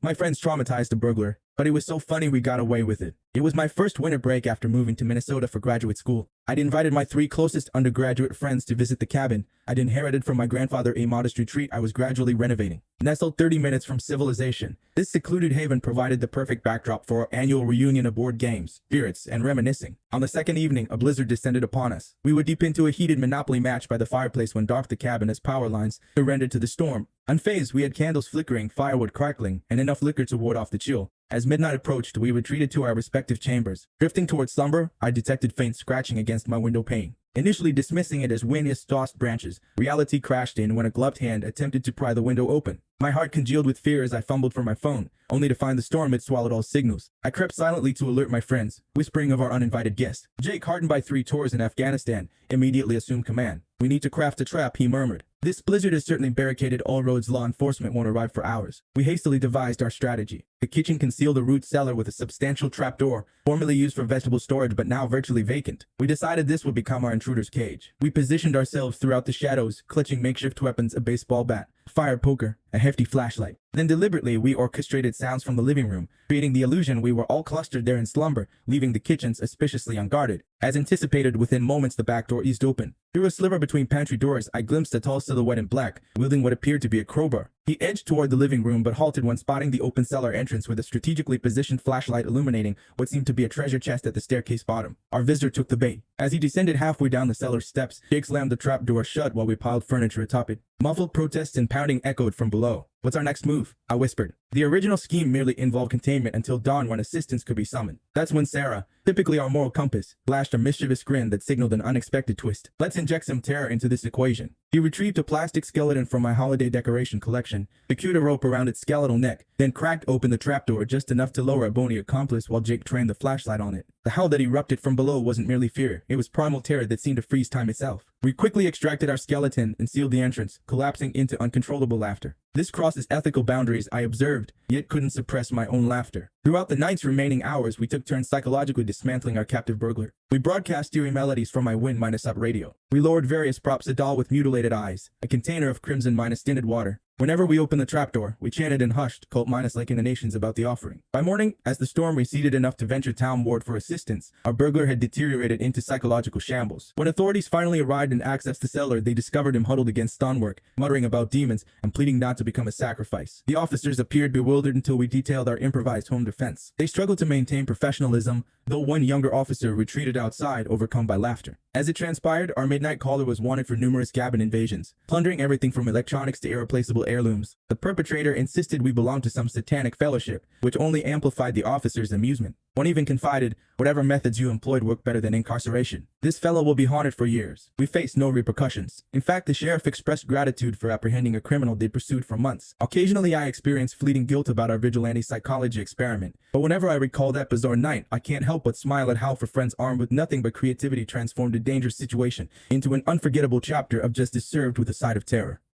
My friends traumatized a burglar, but it was so funny we got away with it. It was my first winter break after moving to Minnesota for graduate school. I'd invited my 3 closest undergraduate friends to visit the cabin I'd inherited from my grandfather, a modest retreat I was gradually renovating. Nestled 30 minutes from civilization, this secluded haven provided the perfect backdrop for our annual reunion of board games, spirits, and reminiscing. On the second evening, a blizzard descended upon us. We were deep into a heated Monopoly match by the fireplace when dark the cabin as power lines surrendered to the storm. Unfazed, we had candles flickering, firewood crackling, and enough liquor to ward off the chill. As midnight approached, we retreated to our respective chambers. Drifting towards slumber, I detected faint scratching against my window pane. Initially dismissing it as wind-tossed branches, reality crashed in when a gloved hand attempted to pry the window open. My heart congealed with fear as I fumbled for my phone, only to find the storm had swallowed all signals. I crept silently to alert my friends, whispering of our uninvited guest. Jake, hardened by 3 tours in Afghanistan, immediately assumed command. "We need to craft a trap," he murmured. "This blizzard has certainly barricaded all roads. Law enforcement won't arrive for hours." We hastily devised our strategy. The kitchen concealed a root cellar with a substantial trapdoor, formerly used for vegetable storage but now virtually vacant. We decided this would become our intruder's cage. We positioned ourselves throughout the shadows, clutching makeshift weapons, a baseball bat, fire poker, a hefty flashlight. Then deliberately we orchestrated sounds from the living room, creating the illusion we were all clustered there in slumber, leaving the kitchen suspiciously unguarded. As anticipated, within moments the back door eased open. Through a sliver between pantry doors, I glimpsed a tall silhouette in black, wielding what appeared to be a crowbar. He edged toward the living room but halted when spotting the open cellar entrance with a strategically positioned flashlight illuminating what seemed to be a treasure chest at the staircase bottom. Our visitor took the bait. As he descended halfway down the cellar steps, Jake slammed the trap door shut while we piled furniture atop it. Muffled protests and pounding echoed from below. "What's our next move?" I whispered. The original scheme merely involved containment until dawn when assistance could be summoned. That's when Sarah, typically our moral compass, flashed a mischievous grin that signaled an unexpected twist. "Let's inject some terror into this equation." He retrieved a plastic skeleton from my holiday decoration collection, secured a rope around its skeletal neck, then cracked open the trapdoor just enough to lower a bony accomplice while Jake trained the flashlight on it. The howl that erupted from below wasn't merely fear, it was primal terror that seemed to freeze time itself. We quickly extracted our skeleton and sealed the entrance, collapsing into uncontrollable laughter. This crosses ethical boundaries, I observed, yet couldn't suppress my own laughter. Throughout the night's remaining hours, we took turns psychologically dismantling our captive burglar. We broadcast eerie melodies from my wind-up radio. We lowered various props, a doll with mutilated eyes, a container of crimson-tinted water. Whenever we opened the trapdoor, we chanted in hushed, cult-like intonations about the offering. By morning, as the storm receded enough to venture townward for assistance, our burglar had deteriorated into psychological shambles. When authorities finally arrived and accessed the cellar, they discovered him huddled against stonework, muttering about demons and pleading not to become a sacrifice. The officers appeared bewildered until we detailed our improvised home defense. They struggled to maintain professionalism, though one younger officer retreated outside, overcome by laughter. As it transpired, our midnight caller was wanted for numerous cabin invasions, plundering everything from electronics to irreplaceable heirlooms. The perpetrator insisted we belonged to some satanic fellowship, which only amplified the officer's amusement. One even confided, "Whatever methods you employed work better than incarceration. This fellow will be haunted for years." We faced no repercussions. In fact, the sheriff expressed gratitude for apprehending a criminal they'd pursued for months. Occasionally, I experienced fleeting guilt about our vigilante psychology experiment, but whenever I recall that bizarre night, I can't help but smile at how, for friends armed with nothing but creativity, transformed a dangerous situation into an unforgettable chapter of justice served with a side of terror.